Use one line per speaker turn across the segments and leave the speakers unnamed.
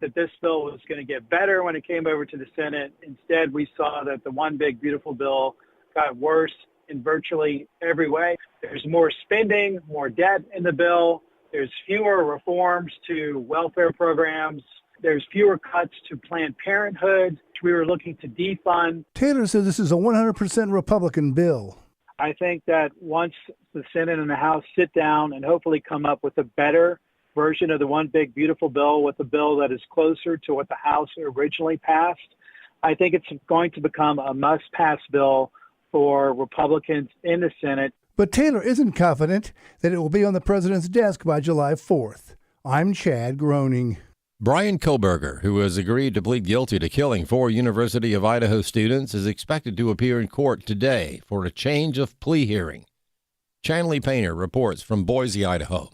that this bill was going to get better when it came over to the Senate. Instead, we saw that the one big beautiful bill got worse in virtually every way. There's more spending, more debt in the bill. There's fewer reforms to welfare programs. There's fewer cuts to Planned Parenthood, which we were looking to defund.
Taylor says this is a 100% Republican bill.
I think that once the Senate and the House sit down and hopefully come up with a better version of the one big beautiful bill, with a bill that is closer to what the House originally passed, I think it's going to become a must-pass bill for Republicans in the Senate.
But Taylor isn't confident that it will be on the president's desk by July 4th. I'm Chad Groening.
Brian Kohlberger, who has agreed to plead guilty to killing 4 University of Idaho students, is expected to appear in court today for a change of plea hearing. Chanley Painter reports from Boise, Idaho.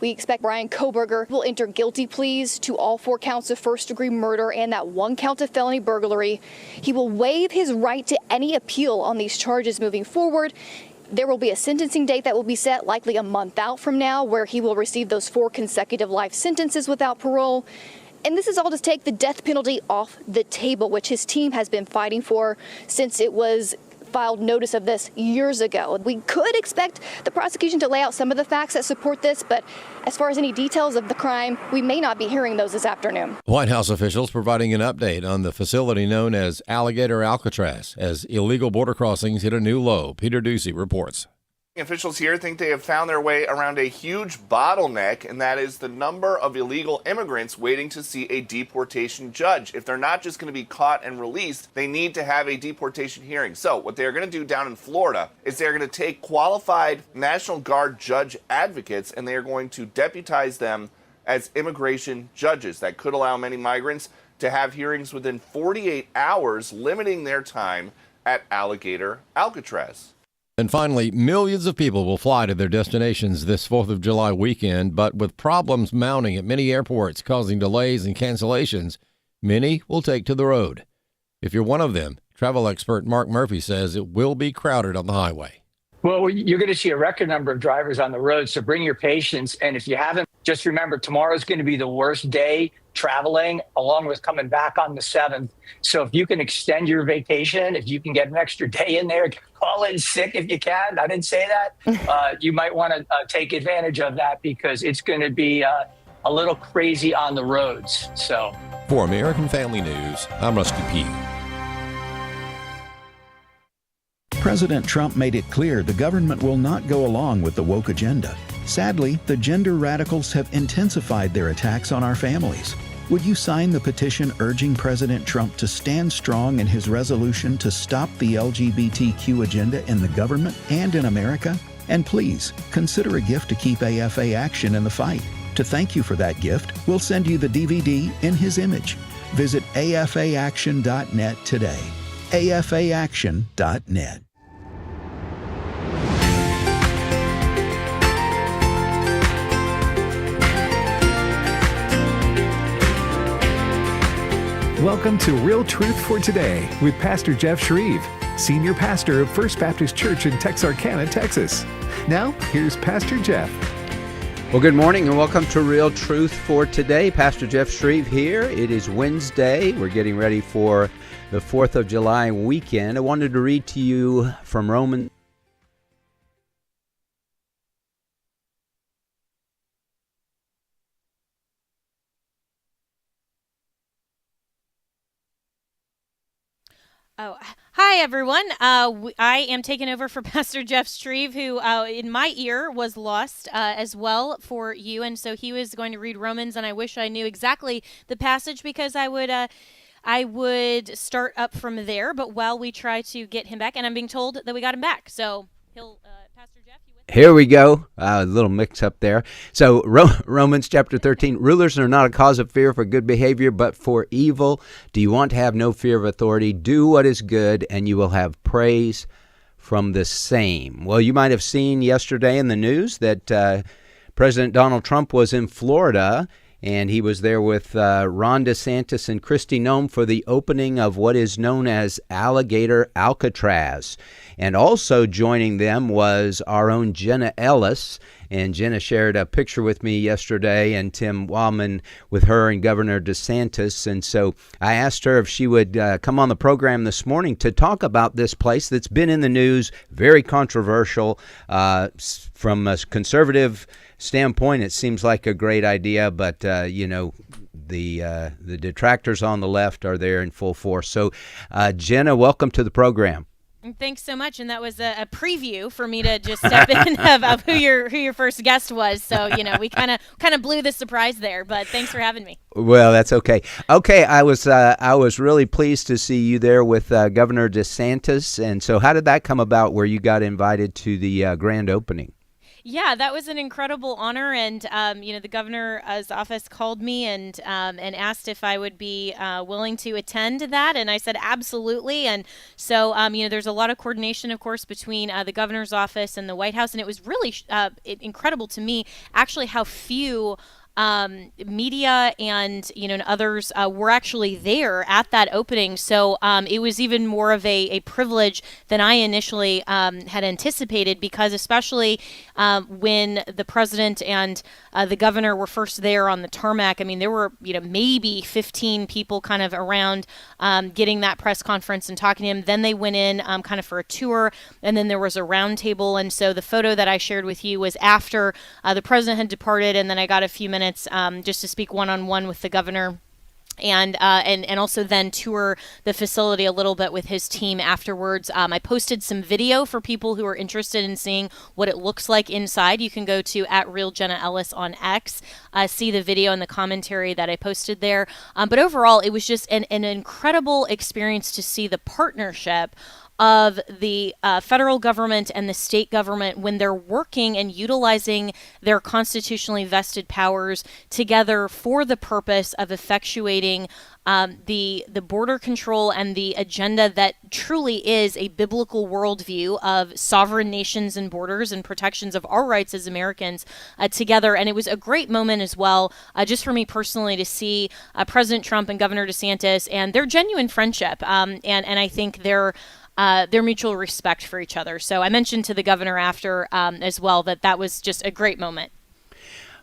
We expect Brian Kohlberger will enter guilty pleas to all 4 counts of first-degree murder and that 1 count of felony burglary. He will waive his right to any appeal on these charges moving forward. There will be a sentencing date that will be set likely a month out from now, where he will receive those 4 consecutive life sentences without parole. And this is all to take the death penalty off the table, which his team has been fighting for since it was filed notice of this years ago. We could expect the prosecution to lay out some of the facts that support this, but as far as any details of the crime, we may not be hearing those this afternoon.
White House officials providing an update on the facility known as Alligator Alcatraz as illegal border crossings hit a new low. Peter Ducey reports.
Officials here think they have found their way around a huge bottleneck, and that is the number of illegal immigrants waiting to see a deportation judge. If they're not just going to be caught and released, they need to have a deportation hearing. So what they're going to do down in Florida is they're going to take qualified National Guard judge advocates, and they are going to deputize them as immigration judges. That could allow many migrants to have hearings within 48 hours, limiting their time at Alligator Alcatraz.
And finally, millions of people will fly to their destinations this 4th of July weekend, but with problems mounting at many airports causing delays and cancellations, many will take to the road. If you're one of them, travel expert Mark Murphy says it will be crowded on the highway.
Well, you're going to see a record number of drivers on the road, so bring your patience. And if you haven't, just remember tomorrow's going to be the worst day traveling, along with coming back on the 7th. So if you can extend your vacation, if you can get an extra day in there, call in sick if you can. I didn't say that. You might want to take advantage of that, because it's going to be a little crazy on the roads. So
for American Family News, I'm Rusty Pugh.
President Trump made it clear the government will not go along with the woke agenda. Sadly, the gender radicals have intensified their attacks on our families. Would you sign the petition urging President Trump to stand strong in his resolution to stop the LGBTQ agenda in the government and in America? And please, consider a gift to keep AFA Action in the fight. To thank you for that gift, we'll send you the DVD in his image. Visit afaaction.net today. afaaction.net.
Welcome to Real Truth for Today with Pastor Jeff Schreve, Senior Pastor of First Baptist Church in Texarkana, Texas. Now, here's Pastor Jeff.
Well, good morning and welcome to Real Truth for Today. Pastor Jeff Schreve here. It is Wednesday. We're getting ready for the 4th of July weekend. I wanted to read to you from Romans.
Oh, hi, everyone. I am taking over for Pastor Jeff Schreve, who in my ear was lost as well for you. And so he was going to read Romans, and I wish I knew exactly the passage, because I would start up from there. But while we try to get him back, and I'm being told that we got him back. So he'll, Pastor Jeff, you with me?
Here we go. A little mix up there. So Romans chapter 13, rulers are not a cause of fear for good behavior, but for evil. Do you want to have no fear of authority? Do what is good, and you will have praise from the same. Well, you might have seen yesterday in the news that President Donald Trump was in Florida, and he was there with Ron DeSantis and Kristi Noem for the opening of what is known as Alligator Alcatraz. And also joining them was our own Jenna Ellis. And Jenna shared a picture with me yesterday, and Tim Wildman with her and Governor DeSantis. And so I asked her if she would come on the program this morning to talk about this place that's been in the news, very controversial. From a conservative standpoint, it seems like a great idea, but, the detractors on the left are there in full force. So, Jenna, welcome to the program.
Thanks so much, and that was a preview for me to just step in of who your first guest was. So we kind of blew the surprise there, but thanks for having me.
Well, that's okay. Okay, I was really pleased to see you there with Governor DeSantis, and so how did that come about? Where you got invited to the grand opening?
Yeah, that was an incredible honor, and the governor's office called me and asked if I would be willing to attend that, and I said absolutely. And so there's a lot of coordination, of course, between the governor's office and the White House, and it was really incredible to me actually how few media and others were actually there at that opening. So it was even more of a privilege than I initially had anticipated, because especially when the president and the governor were first there on the tarmac, I mean, there were maybe 15 people kind of around getting that press conference and talking to him. Then they went in kind of for a tour, and then there was a round table. And so the photo that I shared with you was after the president had departed, and then I got a few minutes just to speak one-on-one with the governor, and also then tour the facility a little bit with his team afterwards. I posted some video for people who are interested in seeing what it looks like inside. You can go to @RealJennaEllis on X, see the video and the commentary that I posted there. But overall, it was just an incredible experience to see the partnership of the federal government and the state government when they're working and utilizing their constitutionally vested powers together for the purpose of effectuating the border control and the agenda that truly is a biblical worldview of sovereign nations and borders and protections of our rights as Americans together. And it was a great moment as well, just for me personally, to see President Trump and Governor DeSantis and their genuine friendship. And I think their mutual respect for each other. So I mentioned to the governor after as well that was just a great moment.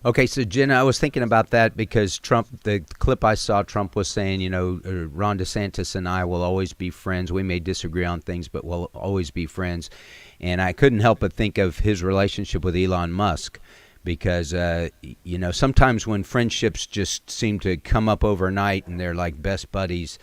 Okay, so Jenna, I was thinking about that because Trump, the clip I saw, Trump was saying, Ron DeSantis and I will always be friends. We may disagree on things, but we'll always be friends. And I couldn't help but think of his relationship with Elon Musk, because, sometimes when friendships just seem to come up overnight and they're like best buddies,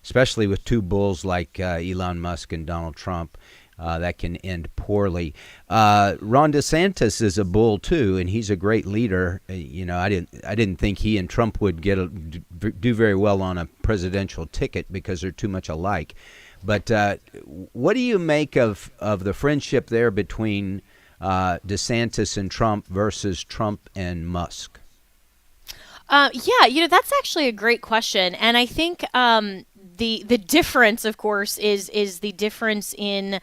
especially with two bulls like Elon Musk and Donald Trump, that can end poorly. Ron DeSantis is a bull too, and he's a great leader. I didn't think he and Trump would do very well on a presidential ticket because they're too much alike. But what do you make of the friendship there between DeSantis and Trump versus Trump and Musk?
That's actually a great question, and I think the difference, of course, is the difference in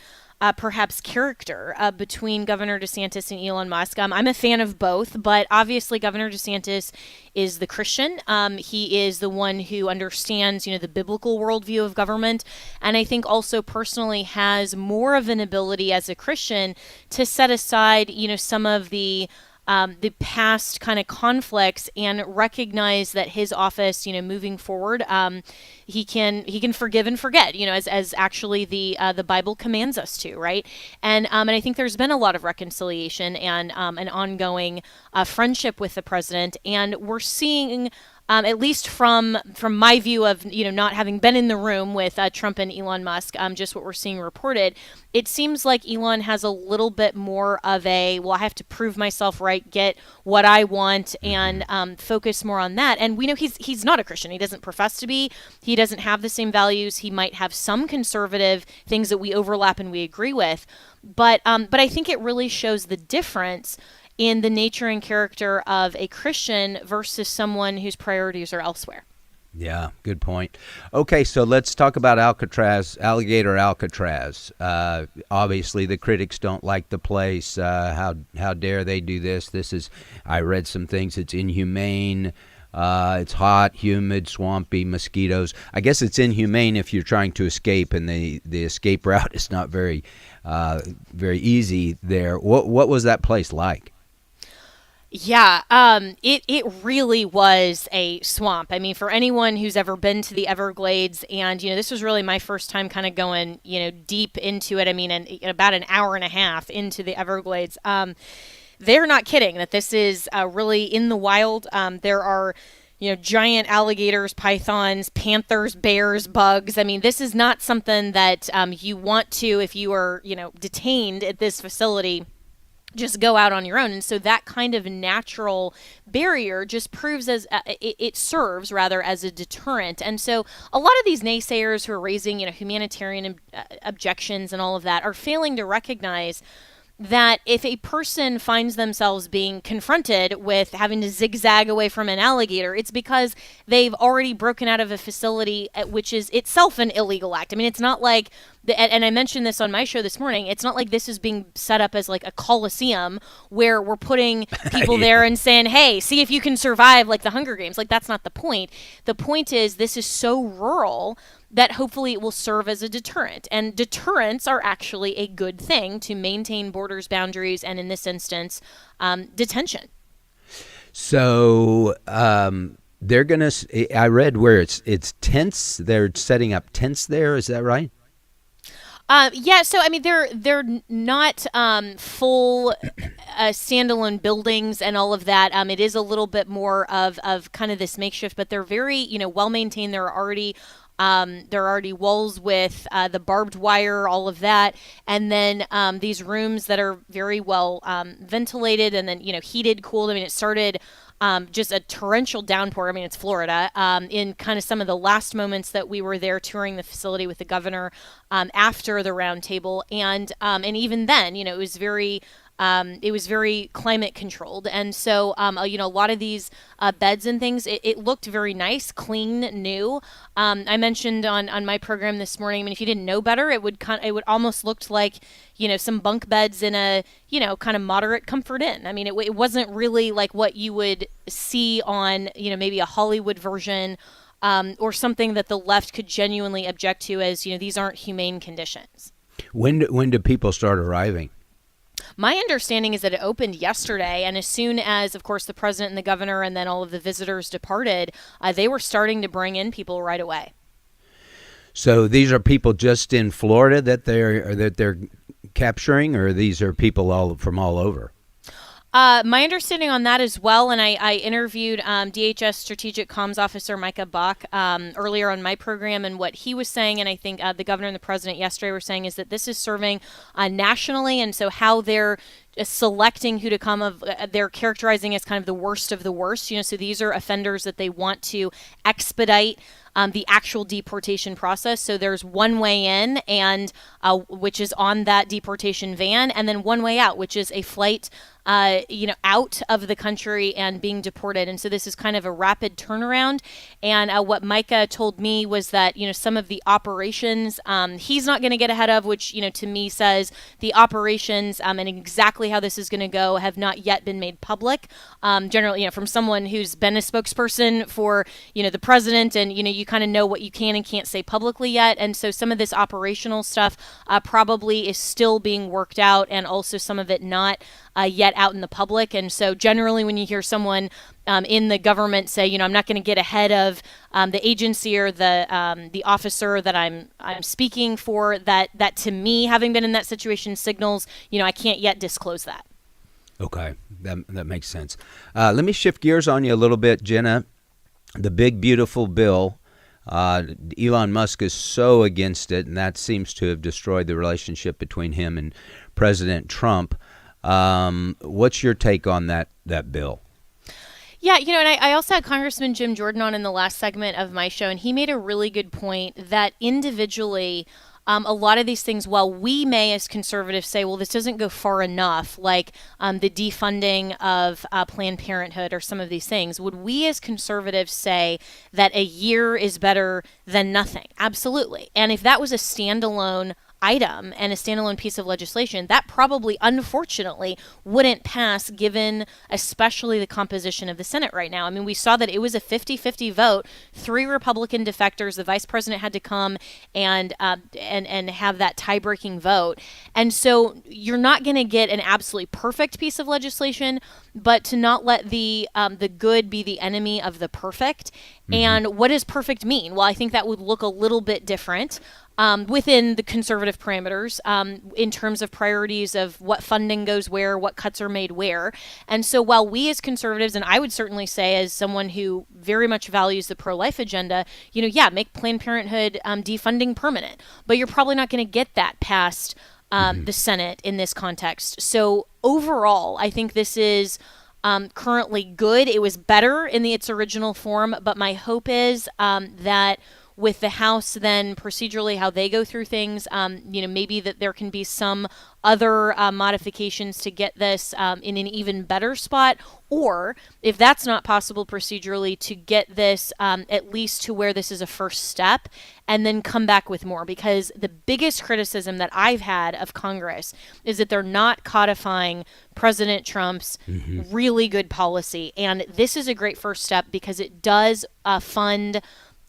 perhaps character between Governor DeSantis and Elon Musk. I'm a fan of both, but obviously Governor DeSantis is the Christian. He is the one who understands, the biblical worldview of government, and I think also personally has more of an ability as a Christian to set aside, some of the past kind of conflicts and recognize that his office, moving forward, he can forgive and forget, as actually the Bible commands us to, right? And I think there's been a lot of reconciliation and an ongoing friendship with the president, and we're seeing. At least from my view of not having been in the room with Trump and Elon Musk, just what we're seeing reported, it seems like Elon has a little bit more of I have to prove myself right, get what I want, and focus more on that. And we know he's not a Christian. He doesn't profess to be. He doesn't have the same values. He might have some conservative things that we overlap and we agree with, but I think it really shows the difference in the nature and character of a Christian versus someone whose priorities are elsewhere.
Yeah, good point. Okay, so let's talk about Alligator Alcatraz. Obviously, the critics don't like the place. How dare they do this? I read some things. It's inhumane. It's hot, humid, swampy, mosquitoes. I guess it's inhumane if you're trying to escape, and the escape route is not very easy there. What was that place like?
Yeah, it really was a swamp. I mean, for anyone who's ever been to the Everglades, and this was really my first time kind of going deep into it. I mean, and about an hour and a half into the Everglades. They're not kidding that this is really in the wild. There are giant alligators, pythons, panthers, bears, bugs. I mean, this is not something that you want to, if you are detained at this facility, just go out on your own. And so that kind of natural barrier just proves as it serves rather as a deterrent. And so a lot of these naysayers who are raising humanitarian objections and all of that are failing to recognize that if a person finds themselves being confronted with having to zigzag away from an alligator, it's because they've already broken out of a facility which is itself an illegal act. I mean, it's not like, and I mentioned this on my show this morning, it's not like this is being set up as like a coliseum where we're putting people there and saying, hey, see if you can survive like the Hunger Games. Like, that's not the point. The point is this is so rural that hopefully it will serve as a deterrent. And deterrents are actually a good thing to maintain borders, boundaries, and in this instance, detention.
So they're going to, I read where it's tents. They're setting up tents there. Is that right?
Yeah, so I mean, they're not full standalone buildings and all of that. It is a little bit more of kind of this makeshift, but they're very well maintained. There are already walls with the barbed wire, all of that, and then these rooms that are very well ventilated and then heated, cooled. I mean, it started just a torrential downpour. I mean, it's Florida. In kind of some of the last moments that we were there touring the facility with the governor after the roundtable, and even then, it was very climate controlled. And so, a lot of these beds and things, it looked very nice, clean, new. I mentioned on my program this morning, I mean, if you didn't know better, it would almost looked like, some bunk beds in a, kind of moderate comfort inn. I mean, it wasn't really like what you would see on, maybe a Hollywood version or something that the left could genuinely object to as, these aren't humane conditions.
When do people start arriving?
My understanding is that it opened yesterday, and as soon as, of course, the president and the governor and then all of the visitors departed, they were starting to bring in people right away.
So these are people just in Florida that they're capturing, or these are people from all over?
My understanding on that as well, and I interviewed DHS Strategic Comms Officer Micah Bach earlier on my program, and what he was saying, and I think the governor and the president yesterday were saying, is that this is serving nationally, and so how they're selecting who to come they're characterizing as kind of the worst of the worst. So these are offenders that they want to expedite the actual deportation process. So there's one way in, and which is on that deportation van, and then one way out, which is a flight out of the country and being deported. And so this is kind of a rapid turnaround. And what Micah told me was that, some of the operations he's not going to get ahead of, which, to me says the operations and exactly how this is going to go have not yet been made public. Generally, from someone who's been a spokesperson for, the president, and, you kind of know what you can and can't say publicly yet. And so some of this operational stuff probably is still being worked out, and also some of it not yet out in the public. And so generally when you hear someone in the government say, I'm not going to get ahead of the agency or the officer that I'm speaking for, that to me, having been in that situation, signals, I can't yet disclose that.
Okay, that makes sense. Let me shift gears on you a little bit, Jenna. The big, beautiful bill. Elon Musk is so against it, and that seems to have destroyed the relationship between him and President Trump. What's your take on that bill?
Yeah, and I also had Congressman Jim Jordan on in the last segment of my show, and he made a really good point that individually, a lot of these things, while we may as conservatives say, well, this doesn't go far enough, like the defunding of Planned Parenthood or some of these things, would we as conservatives say that a year is better than nothing? Absolutely. And if that was a standalone item and a standalone piece of legislation, that probably, unfortunately, wouldn't pass given especially the composition of the Senate right now. I mean, we saw that it was a 50-50 vote. 3 Republican defectors, the vice president had to come and have that tie-breaking vote. And so you're not going to get an absolutely perfect piece of legislation, but to not let the good be the enemy of the perfect. Mm-hmm. And what does perfect mean? Well, I think that would look a little bit different within the conservative parameters in terms of priorities of what funding goes where, what cuts are made where. And so while we as conservatives, and I would certainly say as someone who very much values the pro-life agenda, make Planned Parenthood defunding permanent. But you're probably not going to get that past the Senate in this context. So overall, I think this is currently good. It was better in its original form, but my hope is that with the House then procedurally how they go through things, maybe that there can be some other modifications to get this in an even better spot, or if that's not possible procedurally, to get this at least to where this is a first step and then come back with more. Because the biggest criticism that I've had of Congress is that they're not codifying President Trump's really good policy. And this is a great first step because it does fund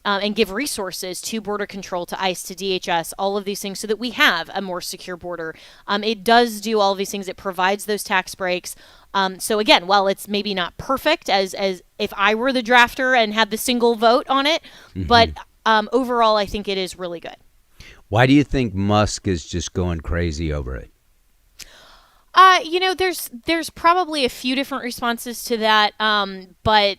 and give resources to border control, to ICE, to DHS, all of these things so that we have a more secure border. It does do all of these things. It provides those tax breaks. So again, while it's maybe not perfect as if I were the drafter and had the single vote on it, but overall, I think it is really good.
Why do you think Musk is just going crazy over it?
There's probably a few different responses to that, but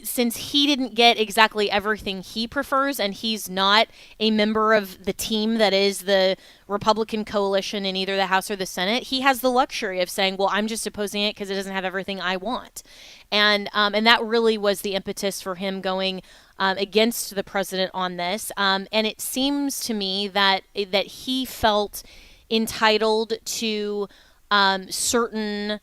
since he didn't get exactly everything he prefers, and he's not a member of the team that is the Republican coalition in either the House or the Senate, he has the luxury of saying, well, I'm just opposing it because it doesn't have everything I want. And that really was the impetus for him going against the president on this. And it seems to me that he felt entitled to certain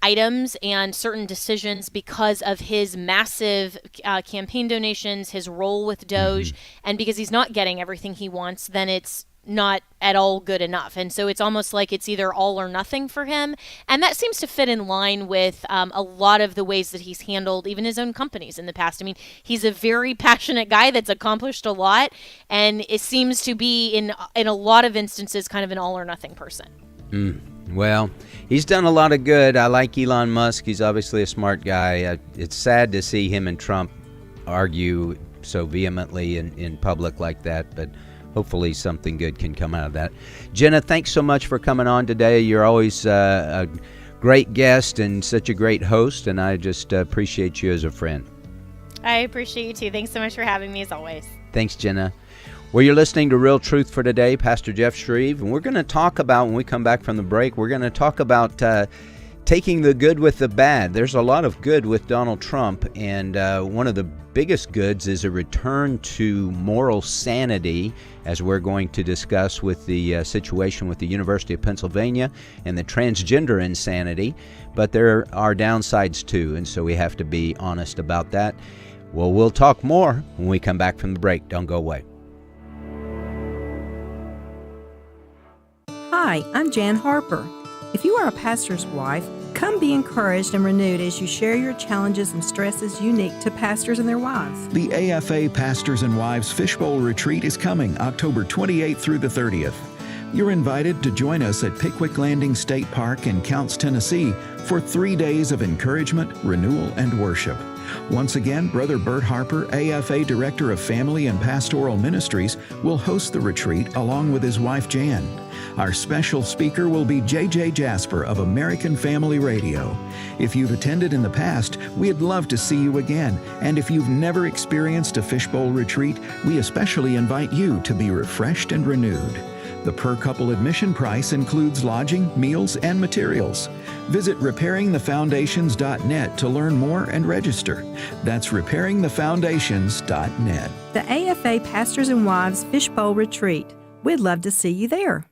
items and certain decisions because of his massive campaign donations, his role with Doge, and because he's not getting everything he wants, then it's not at all good enough. And so it's almost like it's either all or nothing for him. And that seems to fit in line with a lot of the ways that he's handled even his own companies in the past. I mean, he's a very passionate guy that's accomplished a lot, and it seems to be in a lot of instances kind of an all or nothing person.
Well, he's done a lot of good. I like Elon Musk. He's obviously a smart guy. It's sad to see him and Trump argue so vehemently in public like that, but hopefully something good can come out of that. Jenna, thanks so much for coming on today. You're always a great guest and such a great host, and I just appreciate you as a friend.
I appreciate you too. Thanks so much for having me as always.
Thanks, Jenna. Well, you're listening to Real Truth for Today, Pastor Jeff Schreve, and we're going to talk about, when we come back from the break, we're going to talk about taking the good with the bad. There's a lot of good with Donald Trump, and one of the biggest goods is a return to moral sanity, as we're going to discuss with the situation with the University of Pennsylvania and the transgender insanity. But there are downsides too, and so we have to be honest about that. Well, we'll talk more when we come back from the break. Don't go away.
Hi, I'm Jan Harper. If you are a pastor's wife, come be encouraged and renewed as you share your challenges and stresses unique to pastors and their wives.
The AFA Pastors and Wives Fishbowl Retreat is coming October 28th through the 30th. You're invited to join us at Pickwick Landing State Park in Counce, Tennessee for 3 days of encouragement, renewal, and worship. Once again, Brother Bert Harper, AFA Director of Family and Pastoral Ministries, will host the retreat along with his wife Jan. Our special speaker will be J.J. Jasper of American Family Radio. If you've attended in the past, we'd love to see you again. And if you've never experienced a fishbowl retreat, we especially invite you to be refreshed and renewed. The per-couple admission price includes lodging, meals, and materials. Visit repairingthefoundations.net to learn more and register. That's repairingthefoundations.net.
The AFA Pastors and Wives Fishbowl Retreat. We'd love to see you there.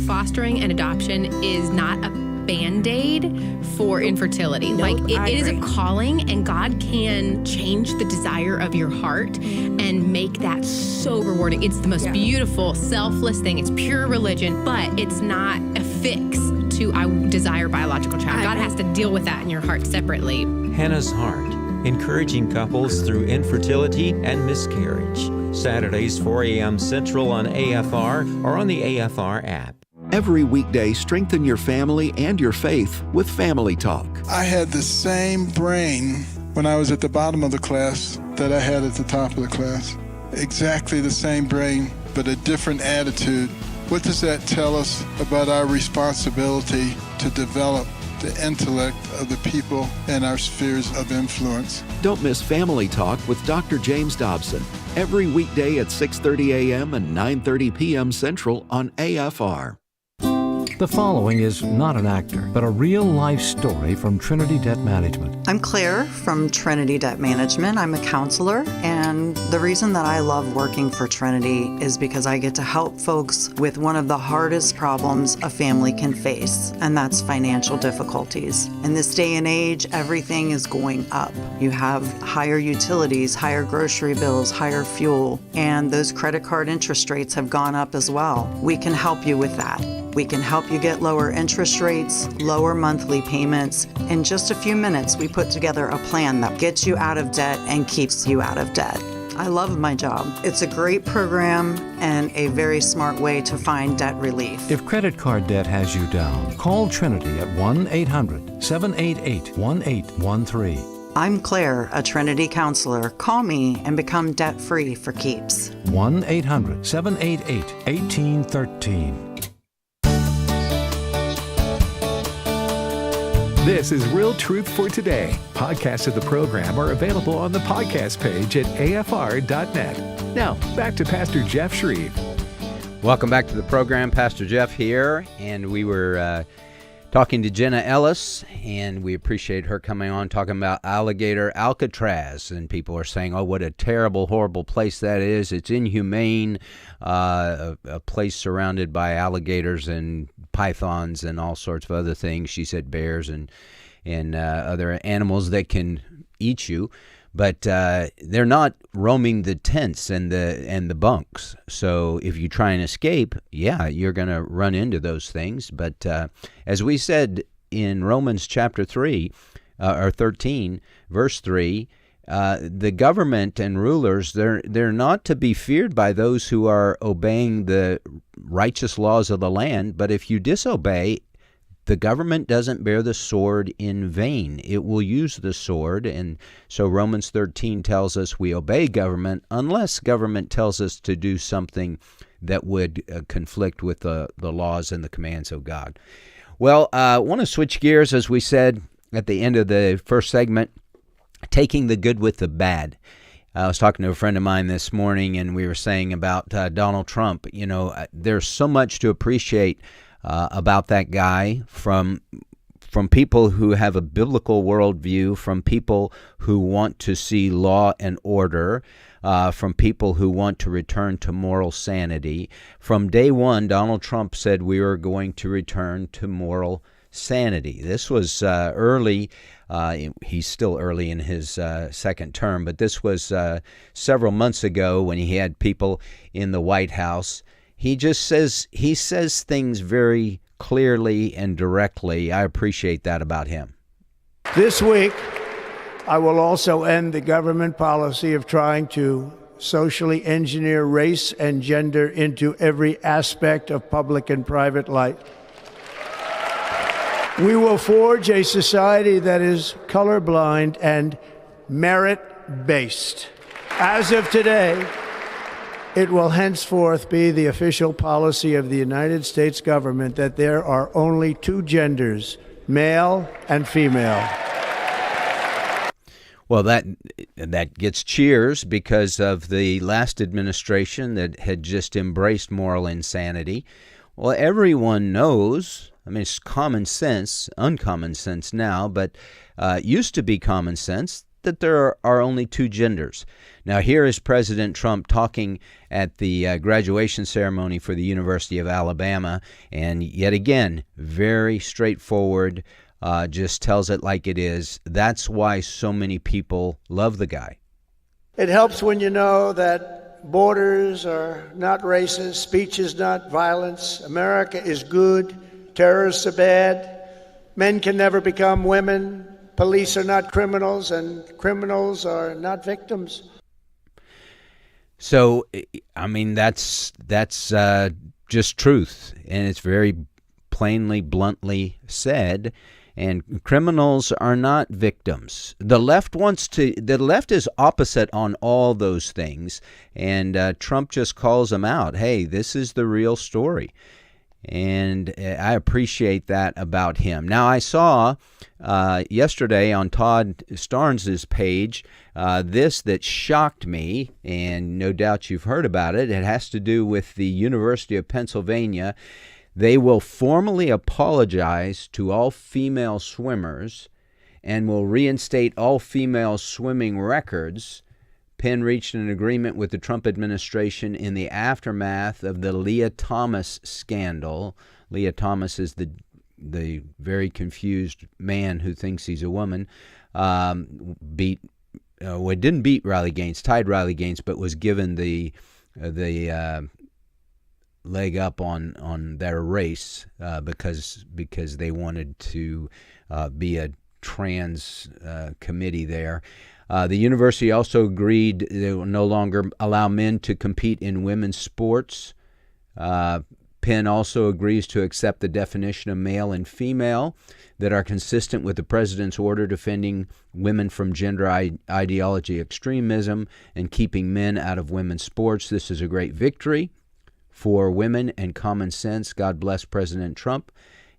Fostering and adoption is not a Band-Aid for infertility. It is a calling, and God can change the desire of your heart and make that so rewarding. It's the most beautiful, selfless thing. It's pure religion, but it's not a fix to I desire biological child. God has to deal with that in your heart separately.
Hannah's Heart, encouraging couples through infertility and miscarriage. Saturdays, 4 a.m. Central on AFR or on the AFR app.
Every weekday, strengthen your family and your faith with Family Talk.
I had the same brain when I was at the bottom of the class that I had at the top of the class. Exactly the same brain, but a different attitude. What does that tell us about our responsibility to develop the intellect of the people in our spheres of influence?
Don't miss Family Talk with Dr. James Dobson every weekday at 6:30 a.m. and 9:30 p.m. Central on AFR.
The following is not an actor, but a real-life story from Trinity Debt Management.
I'm Claire from Trinity Debt Management. I'm a counselor, and the reason that I love working for Trinity is because I get to help folks with one of the hardest problems a family can face, and that's financial difficulties. In this day and age, everything is going up. You have higher utilities, higher grocery bills, higher fuel, and those credit card interest rates have gone up as well. We can help you with that. We can help you get lower interest rates, lower monthly payments. In just a few minutes, we put together a plan that gets you out of debt and keeps you out of debt. I love my job. It's a great program and a very smart way to find debt relief.
If credit card debt has you down, call Trinity at 1-800-788-1813.
I'm Claire, a Trinity counselor. Call me and become debt-free for keeps.
1-800-788-1813.
This is Real Truth for Today. Podcasts of the program are available on the podcast page at afr.net. Now, back to Pastor Jeff Schreve.
Welcome back to the program. Pastor Jeff here, and we were talking to Jenna Ellis, and we appreciate her coming on, talking about alligator Alcatraz, and people are saying, oh, what a terrible, horrible place that is. It's inhumane, a place surrounded by alligators and pythons and all sorts of other things. She said bears and other animals that can eat you, but they're not roaming the tents and the bunks. So if you try and escape, you're going to run into those things. But as we said in Romans chapter 3 or 13, verse 3, the government and rulers, they're not to be feared by those who are obeying the righteous laws of the land. But if you disobey, the government doesn't bear the sword in vain. It will use the sword. And so Romans 13 tells us we obey government unless government tells us to do something that would conflict with the laws and the commands of God. Well, I want to switch gears, as we said at the end of the first segment, taking the good with the bad. I was talking to a friend of mine this morning, and we were saying about Donald Trump. You know, there's so much to appreciate about that guy from people who have a biblical worldview, from people who want to see law and order, from people who want to return to moral sanity. From day one, Donald Trump said we were going to return to moral sanity. This was early. He's still early in his second term, but this was several months ago when he had people in the White House. He says things very clearly and directly. I appreciate that about him.
This week, I will also end the government policy of trying to socially engineer race and gender into every aspect of public and private life. We will forge a society that is colorblind and merit-based. As of today, it will henceforth be the official policy of the United States government that there are only two genders, male and female.
Well, that gets cheers because of the last administration that had just embraced moral insanity. Well, everyone knows, I mean, it's common sense, uncommon sense now, but used to be common sense, that there are only two genders. Now, here is President Trump talking at the graduation ceremony for the University of Alabama, and yet again, very straightforward, just tells it like it is. That's why so many people love the guy.
It helps when you know that borders are not racist, speech is not violence, America is good, terrorists are bad, men can never become women, police are not criminals, and criminals are not victims.
So, I mean, that's just truth, and it's very plainly, bluntly said. And criminals are not victims. The left is opposite on all those things, and Trump just calls them out. Hey, this is the real story. And I appreciate that about him. Now, I saw yesterday on Todd Starnes' page this that shocked me, and no doubt you've heard about it. It has to do with the University of Pennsylvania. They will formally apologize to all female swimmers and will reinstate all female swimming records. Penn reached an agreement with the Trump administration in the aftermath of the Leah Thomas scandal. Leah Thomas is the very confused man who thinks he's a woman. Didn't beat Riley Gaines, tied Riley Gaines, but was given the leg up on their race because they wanted to be a trans committee there. The university also agreed they will no longer allow men to compete in women's sports. Penn also agrees to accept the definition of male and female that are consistent with the president's order defending women from gender ideology extremism and keeping men out of women's sports. This is a great victory for women and common sense. God bless President Trump,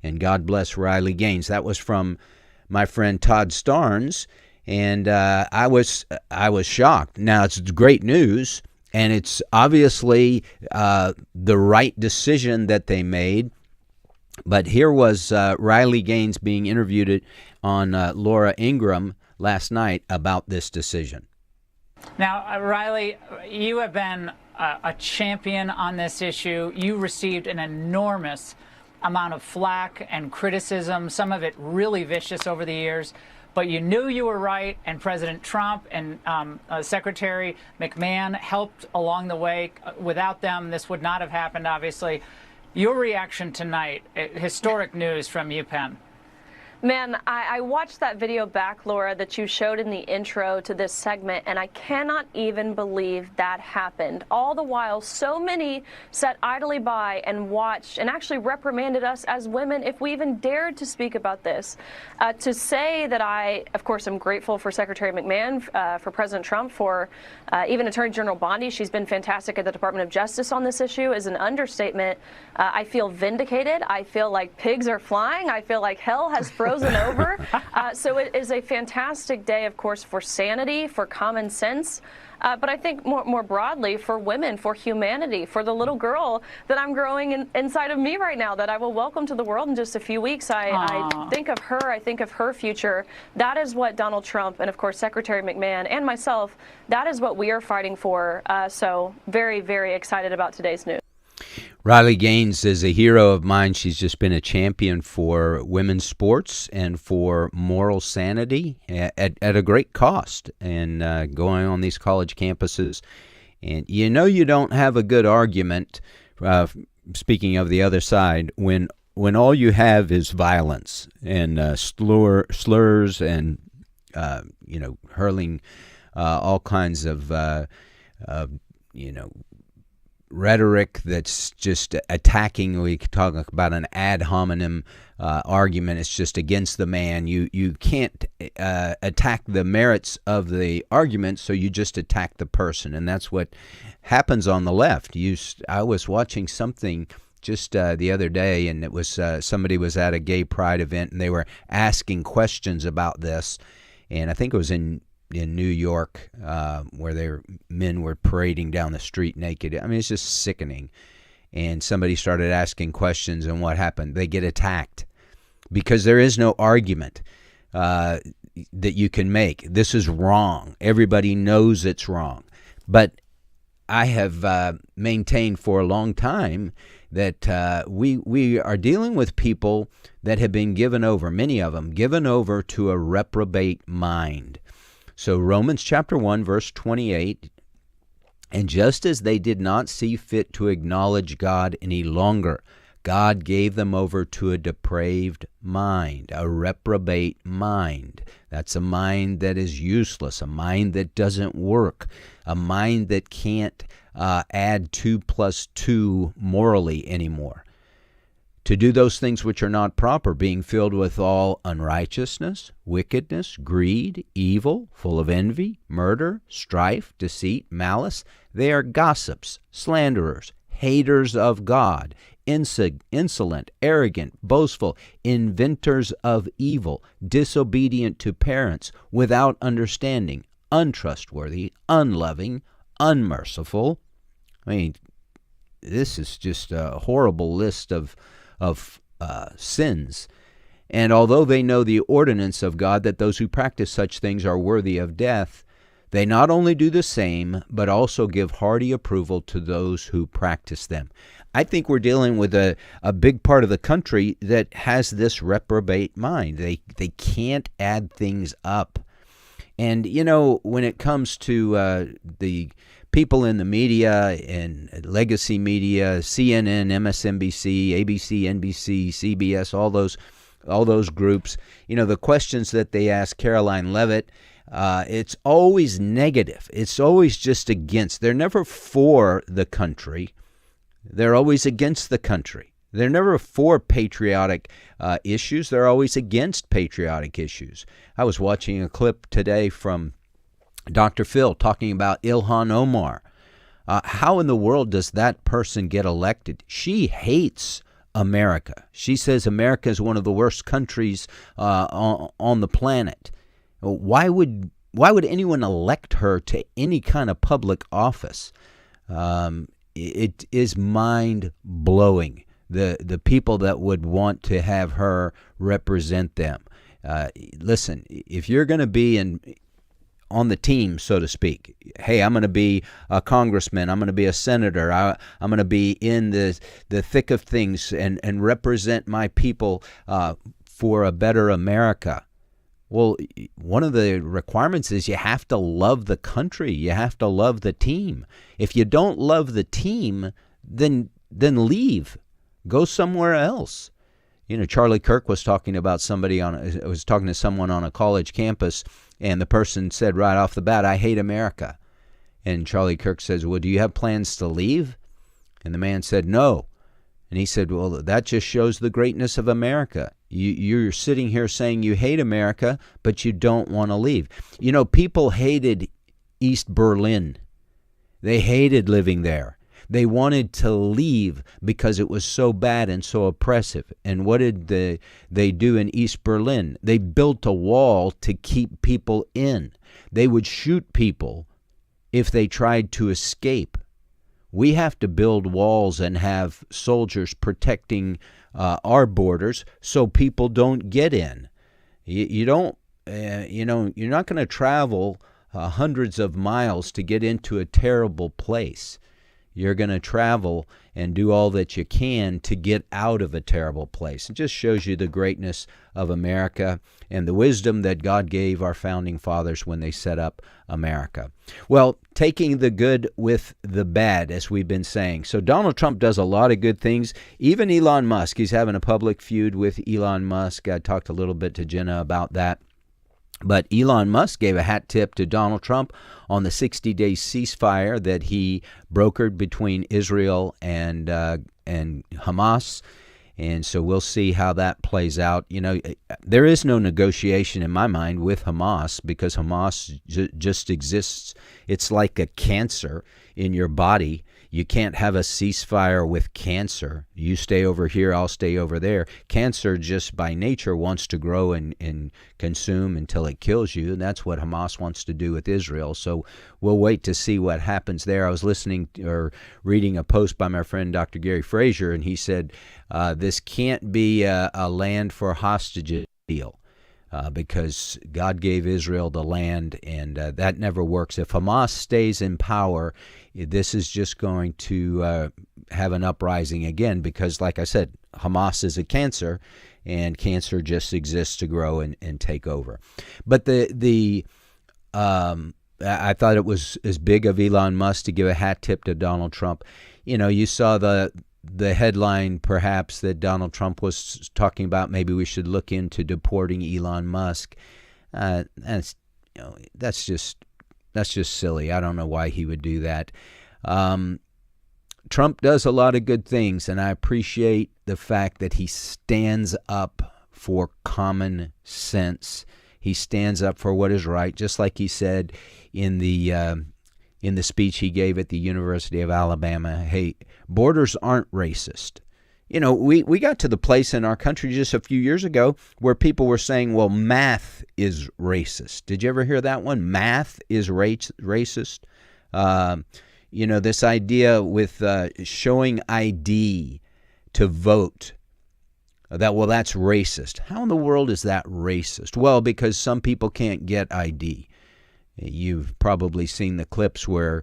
and God bless Riley Gaines. That was from my friend Todd Starnes, and I was shocked. Now, it's great news, and it's obviously the right decision that they made. But here was Riley Gaines being interviewed on Laura Ingraham last night about this decision.
Now, Riley, you have been a champion on this issue. You received an enormous amount of flack and criticism, some of it really vicious over the years, but you knew you were right, and President Trump and Secretary McMahon helped along the way. Without them, this would not have happened, obviously. Your reaction tonight, historic news from UPenn.
Man, I watched that video back, Laura, that you showed in the intro to this segment, and I cannot even believe that happened. All the while, so many sat idly by and watched and actually reprimanded us as women if we even dared to speak about this. To say that I, of course, am grateful for Secretary McMahon, for President Trump, for even Attorney General Bondi. She's been fantastic at the Department of Justice on this issue is an understatement. I feel vindicated. I feel like pigs are flying. I feel like hell has frozen over. So it is a fantastic day, of course, for sanity, for common sense, but I think more broadly for women, for humanity, for the little girl that I'm growing inside of me right now that I will welcome to the world in just a few weeks. I think of her. I think of her future. That is what Donald Trump and, of course, Secretary McMahon and myself, that is what we are fighting for. So very, very excited about today's news.
Riley Gaines is a hero of mine. She's just been a champion for women's sports and for moral sanity at a great cost, and going on these college campuses. And you know you don't have a good argument, speaking of the other side, when all you have is violence and slurs and hurling all kinds of rhetoric that's just attacking. We could talk about an ad hominem argument. It's just against the man. You can't attack the merits of the argument, so you just attack the person, and that's what happens on the left. I was watching something just the other day, and it was somebody was at a gay pride event, and they were asking questions about this, and I think it was in New York, where men were parading down the street naked. I mean, it's just sickening. And somebody started asking questions, and what happened? They get attacked because there is no argument. that you can make. This is wrong. Everybody knows it's wrong. But I have maintained for a long time that we are dealing with people that have been given over, many of them, given over to a reprobate mind. So Romans chapter 1, verse 28, and just as they did not see fit to acknowledge God any longer, God gave them over to a depraved mind, a reprobate mind. That's a mind that is useless, a mind that doesn't work, a mind that can't add 2 plus 2 morally anymore. To do those things which are not proper, being filled with all unrighteousness, wickedness, greed, evil, full of envy, murder, strife, deceit, malice. They are gossips, slanderers, haters of God, insolent, arrogant, boastful, inventors of evil, disobedient to parents, without understanding, untrustworthy, unloving, unmerciful. I mean, this is just a horrible list of sins. And although they know the ordinance of God that those who practice such things are worthy of death, they not only do the same, but also give hearty approval to those who practice them. I think we're dealing with a big part of the country that has this reprobate mind. They can't add things up. And, you know, when it comes to the people in the media and legacy media, CNN, MSNBC, ABC, NBC, CBS, all those groups, you know, the questions that they ask Caroline Leavitt, it's always negative. It's always just against. They're never for the country. They're always against the country. They're never for patriotic issues. They're always against patriotic issues. I was watching a clip today from Dr. Phil talking about Ilhan Omar. How in the world does that person get elected? She hates America. She says America is one of the worst countries on the planet. Why would anyone elect her to any kind of public office? It is mind-blowing, the people that would want to have her represent them. Listen, if you're going to be on the team, so to speak, hey, I'm going to be a congressman, I'm going to be a senator, I'm going to be in the thick of things and represent my people for a better America. Well, one of the requirements is you have to love the country. You have to love the team. If you don't love the team, then leave. Go somewhere else. You know, Charlie Kirk was talking to someone on a college campus, and the person said right off the bat, "I hate America." And Charlie Kirk says, "Well, do you have plans to leave?" And the man said, "No." And he said, "Well, that just shows the greatness of America. You're sitting here saying you hate America, but you don't want to leave." You know, people hated East Berlin. They hated living there. They wanted to leave because it was so bad and so oppressive. And what did they do in East Berlin? They built a wall to keep people in. They would shoot people if they tried to escape. We have to build walls and have soldiers protecting our borders so people don't get in. You're not going to travel hundreds of miles to get into a terrible place. You're going to travel and do all that you can to get out of a terrible place. It just shows you the greatness of America and the wisdom that God gave our founding fathers when they set up America. Well, taking the good with the bad, as we've been saying. So Donald Trump does a lot of good things. Even Elon Musk, he's having a public feud with Elon Musk. I talked a little bit to Jenna about that. But Elon Musk gave a hat tip to Donald Trump on the 60-day ceasefire that he brokered between Israel and Hamas. And so we'll see how that plays out. You know, there is no negotiation in my mind with Hamas because Hamas just exists. It's like a cancer in your body. You can't have a ceasefire with cancer. You stay over here, I'll stay over there. Cancer just by nature wants to grow and consume until it kills you, and that's what Hamas wants to do with Israel. So we'll wait to see what happens there. I was listening or reading a post by my friend Dr. Gary Frazier, and he said this can't be a land for hostages deal. because God gave Israel the land, and that never works. If Hamas stays in power, this is just going to have an uprising again, because, like I said, Hamas is a cancer, and cancer just exists to grow and take over. But I thought it was as big of Elon Musk to give a hat tip to Donald Trump. You saw the headline, perhaps, that Donald Trump was talking about maybe we should look into deporting Elon Musk. That's just silly. I don't know why he would do that. Trump does a lot of good things, and I appreciate the fact that he stands up for common sense. He stands up for what is right, just like he said in the speech he gave at the University of Alabama. Hey, borders aren't racist. We got to the place in our country just a few years ago where people were saying, well, math is racist. Did you ever hear that one? Math is racist. This idea with showing ID to vote, that's racist. How in the world is that racist? Well, because some people can't get ID. You've probably seen the clips where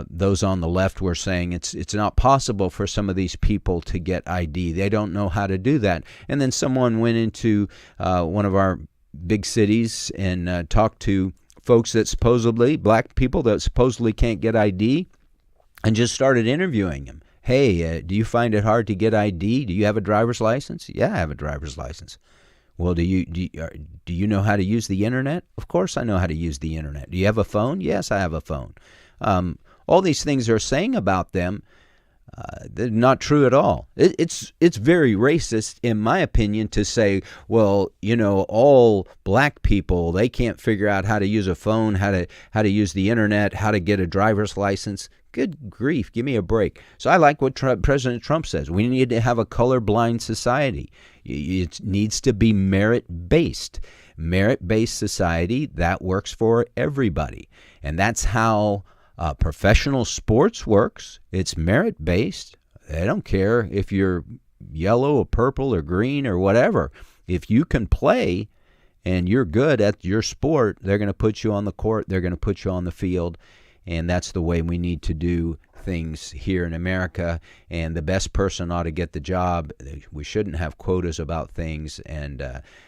those on the left were saying it's not possible for some of these people to get ID. They don't know how to do that. And then someone went into one of our big cities and talked to folks black people that supposedly can't get ID, and just started interviewing them. Hey, do you find it hard to get ID? Do you have a driver's license? Yeah, I have a driver's license. Well, do you know how to use the internet? Of course I know how to use the internet. Do you have a phone? Yes, I have a phone. All these things they're saying about them, they're not true at all. It's very racist, in my opinion, to say, well, all black people, they can't figure out how to use a phone, how to use the internet, how to get a driver's license. Good grief, give me a break. So I like what President Trump says. We need to have a colorblind society. It needs to be merit-based. Merit-based society, that works for everybody. And that's how professional sports works. It's merit-based. They don't care if you're yellow or purple or green or whatever. If you can play and you're good at your sport, they're going to put you on the court. They're going to put you on the field. And that's the way we need to do things here in America. And the best person ought to get the job. We shouldn't have quotas about things. And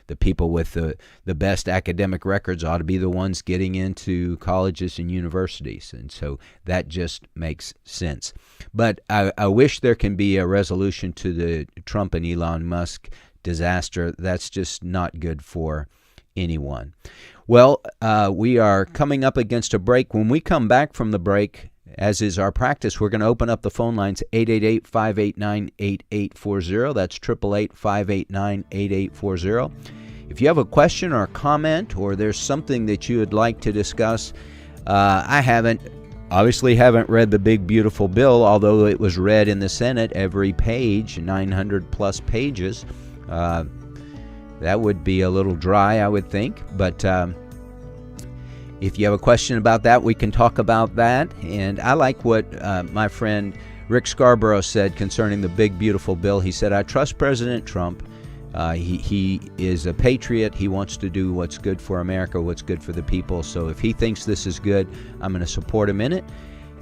the people with the best academic records ought to be the ones getting into colleges and universities. And so that just makes sense. But I wish there can be a resolution to the Trump and Elon Musk disaster. That's just not good for anyone. Well, we are coming up against a break. When we come back from the break, as is our practice, we're going to open up the phone lines, 888-589-8840. That's 888-589-8840. If you have a question or a comment, or there's something that you would like to discuss, I obviously haven't read the big, beautiful bill, although it was read in the Senate, every page, 900 plus pages. That would be a little dry, I would think. But if you have a question about that, we can talk about that. And I like what my friend Rick Scarborough said concerning the big, beautiful bill. He said, I trust President Trump. He is a patriot. He wants to do what's good for America, what's good for the people. So if he thinks this is good, I'm going to support him in it.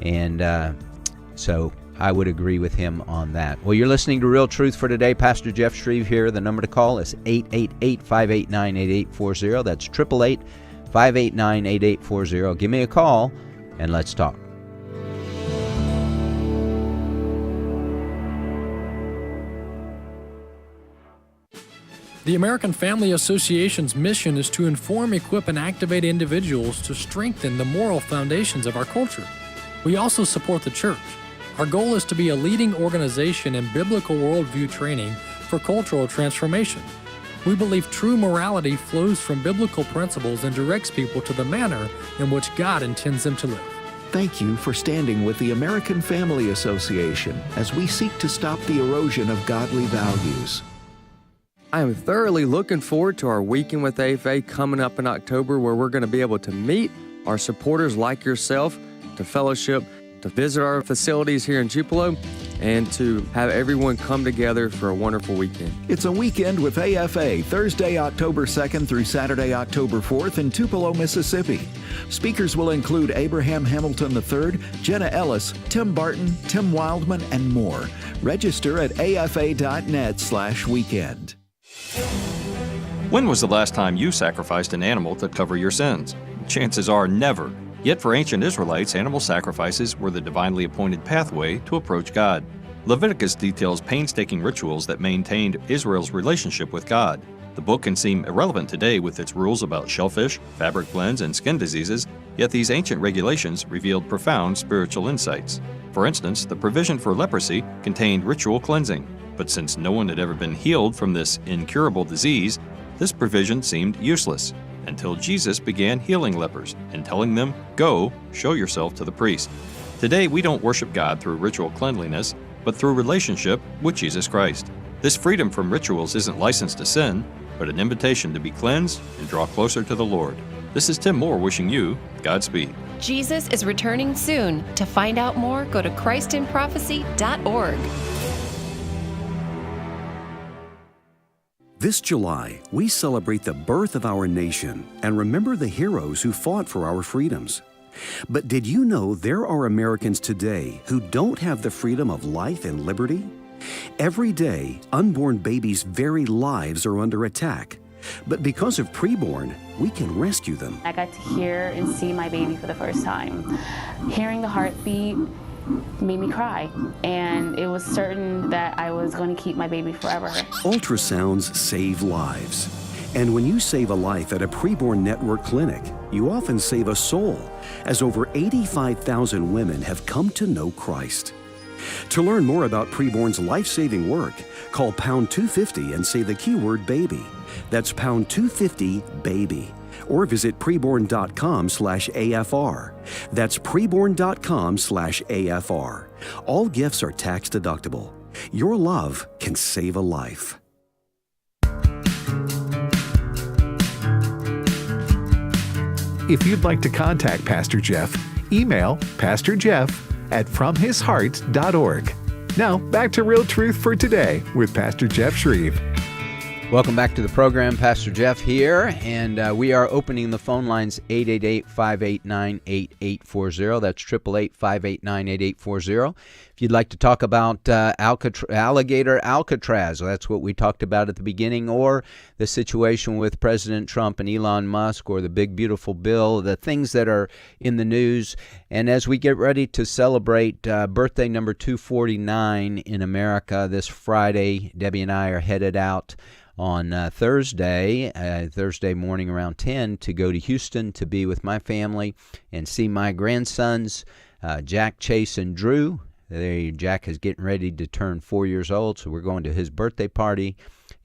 And so I would agree with him on that. Well, you're listening to Real Truth for Today. Pastor Jeff Schreve here. The number to call is 888-589-8840. That's 888-589-8840. Give me a call and let's talk.
The American Family Association's mission is to inform, equip, and activate individuals to strengthen the moral foundations of our culture. We also support the church. Our goal is to be a leading organization in biblical worldview training for cultural transformation. We believe true morality flows from biblical principles and directs people to the manner in which God intends them to live.
Thank you for standing with the American Family Association as we seek to stop the erosion of godly values.
I am thoroughly looking forward to our Weekend with AFA coming up in October, where we're going to be able to meet our supporters like yourself, to fellowship, to visit our facilities here in Tupelo, and to have everyone come together for a wonderful weekend.
It's a weekend with AFA, Thursday, October 2nd through Saturday, October 4th in Tupelo, Mississippi. Speakers will include Abraham Hamilton III, Jenna Ellis, Tim Barton, Tim Wildman, and more. Register at afa.net/weekend.
When was the last time you sacrificed an animal to cover your sins? Chances are never. Yet for ancient Israelites, animal sacrifices were the divinely appointed pathway to approach God. Leviticus details painstaking rituals that maintained Israel's relationship with God. The book can seem irrelevant today with its rules about shellfish, fabric blends, and skin diseases, yet these ancient regulations revealed profound spiritual insights. For instance, the provision for leprosy contained ritual cleansing, but since no one had ever been healed from this incurable disease, this provision seemed useless until Jesus began healing lepers and telling them, "Go, show yourself to the priest." Today, we don't worship God through ritual cleanliness, but through relationship with Jesus Christ. This freedom from rituals isn't license to sin, but an invitation to be cleansed and draw closer to the Lord. This is Tim Moore wishing you Godspeed.
Jesus is returning soon. To find out more, go to christinprophecy.org.
This July, we celebrate the birth of our nation and remember the heroes who fought for our freedoms. But did you know there are Americans today who don't have the freedom of life and liberty? Every day, unborn babies' very lives are under attack. But because of preborn, we can rescue them.
I got to hear and see my baby for the first time. Hearing the heartbeat made me cry, and it was certain that I was going to keep my baby forever.
Ultrasounds save lives. And when you save a life at a preborn network clinic, you often save a soul, as over 85,000 women have come to know Christ. To learn more about preborn's life-saving work, call pound 250 and say the keyword baby. That's pound 250 baby. Or visit preborn.com/AFR. That's preborn.com/AFR. All gifts are tax deductible. Your love can save a life.
If you'd like to contact Pastor Jeff, email pastorjeff@fromhisheart.org. Now, back to Real Truth for Today with Pastor Jeff Schreve.
Welcome back to the program. Pastor Jeff here, and we are opening the phone lines 888-589-8840. That's 888-589-8840. If you'd like to talk about alligator Alcatraz, that's what we talked about at the beginning, or the situation with President Trump and Elon Musk, or the big beautiful bill, the things that are in the news. And as we get ready to celebrate birthday number 249 in America this Friday, Debbie and I are headed out on Thursday morning around 10 to go to Houston to be with my family and see my grandsons, Jack, Chase, and Drew. Jack is getting ready to turn 4 years old, so we're going to his birthday party.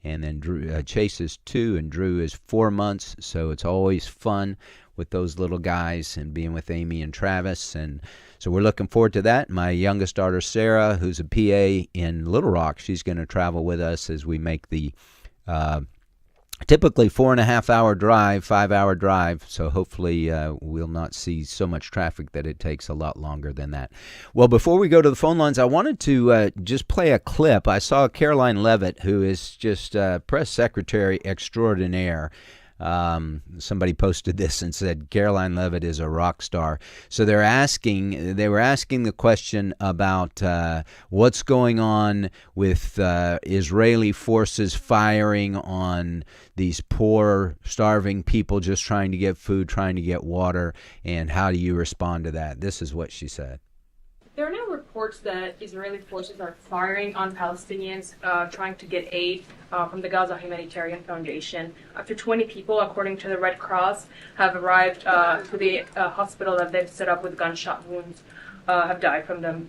And then Chase is 2 and Drew is 4 months, so it's always fun with those little guys and being with Amy and Travis. And so we're looking forward to that. My youngest daughter, Sarah, who's a PA in Little Rock, she's going to travel with us as we make the typically 4.5-hour drive, 5-hour drive, so hopefully we'll not see so much traffic that it takes a lot longer than that. Well, before we go to the phone lines, I wanted to just play a clip. I saw Caroline Leavitt, who is just press secretary extraordinaire. Somebody posted this and said Caroline Leavitt is a rock star. So they were asking the question about what's going on with Israeli forces firing on these poor, starving people just trying to get food, trying to get water, and how do you respond to that? This is what she said.
There are now reports that Israeli forces are firing on Palestinians trying to get aid from the Gaza Humanitarian Foundation. Up to 20 people, according to the Red Cross, have arrived to the hospital that they've set up with gunshot wounds, have died from them.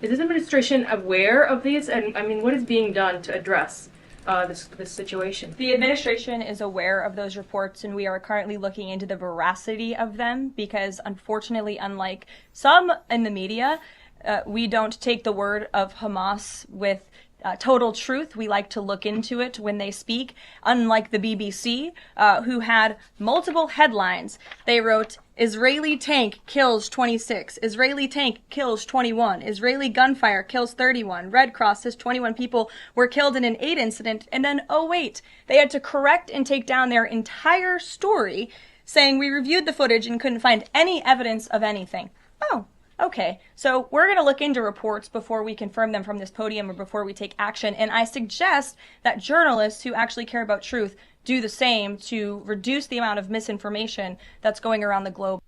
Is this administration aware of these? And I mean, what is being done to address this situation?
The administration is aware of those reports, and we are currently looking into the veracity of them because, unfortunately, unlike some in the media, we don't take the word of Hamas with total truth. We like to look into it when they speak. Unlike the BBC, who had multiple headlines, they wrote, Israeli tank kills 26. Israeli tank kills 21. Israeli gunfire kills 31. Red Cross says 21 people were killed in an aid incident. And then, oh wait, they had to correct and take down their entire story, saying we reviewed the footage and couldn't find any evidence of anything. Oh, okay. So we're going to look into reports before we confirm them from this podium or before we take action. And I suggest that journalists who actually care about truth do the same to reduce the amount of misinformation that's going around the globe.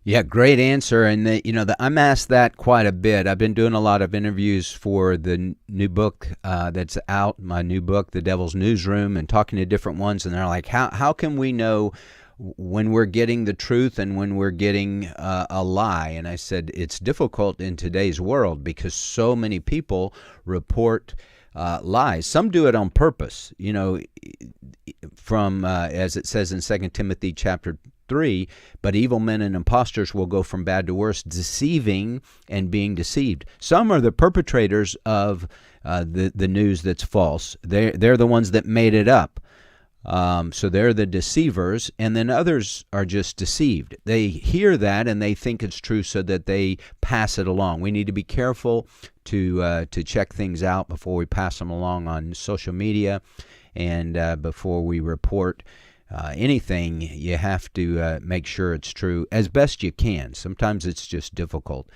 Yeah, great answer. And I'm asked that quite a bit. I've been doing a lot of interviews for the new book that's out, my new book, The Devil's Newsroom, and talking to different ones. And they're like, how can we know when we're getting the truth and when we're getting a lie? And I said, it's difficult in today's world because so many people report lies. Some do it on purpose, from as it says in 2 Timothy chapter 3, but evil men and impostors will go from bad to worse, deceiving and being deceived. Some are the perpetrators of the news that's false. They're the ones that made it up. So they're the deceivers, and then others are just deceived. They hear that and they think it's true, so that they pass it along. We need to be careful to check things out before we pass them along on social media, and before we report anything. You have to make sure it's true as best you can. Sometimes it's just difficult.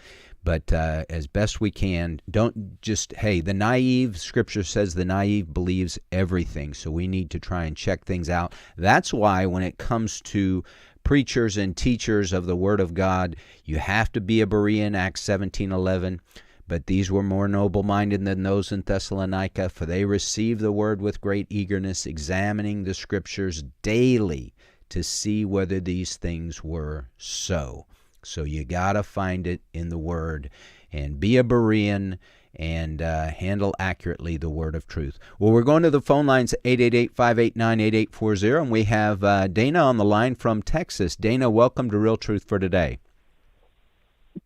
But as best we can, don't just, the naive, Scripture says the naive believes everything. So we need to try and check things out. That's why when it comes to preachers and teachers of the Word of God, you have to be a Berean, Acts 17:11. But these were more noble-minded than those in Thessalonica, for they received the Word with great eagerness, examining the Scriptures daily to see whether these things were so. So you got to find it in the Word and be a Berean and handle accurately the word of truth. Well, we're going to the phone lines, 888-589-8840, and we have Dana on the line from Texas. Dana, welcome to Real Truth for Today.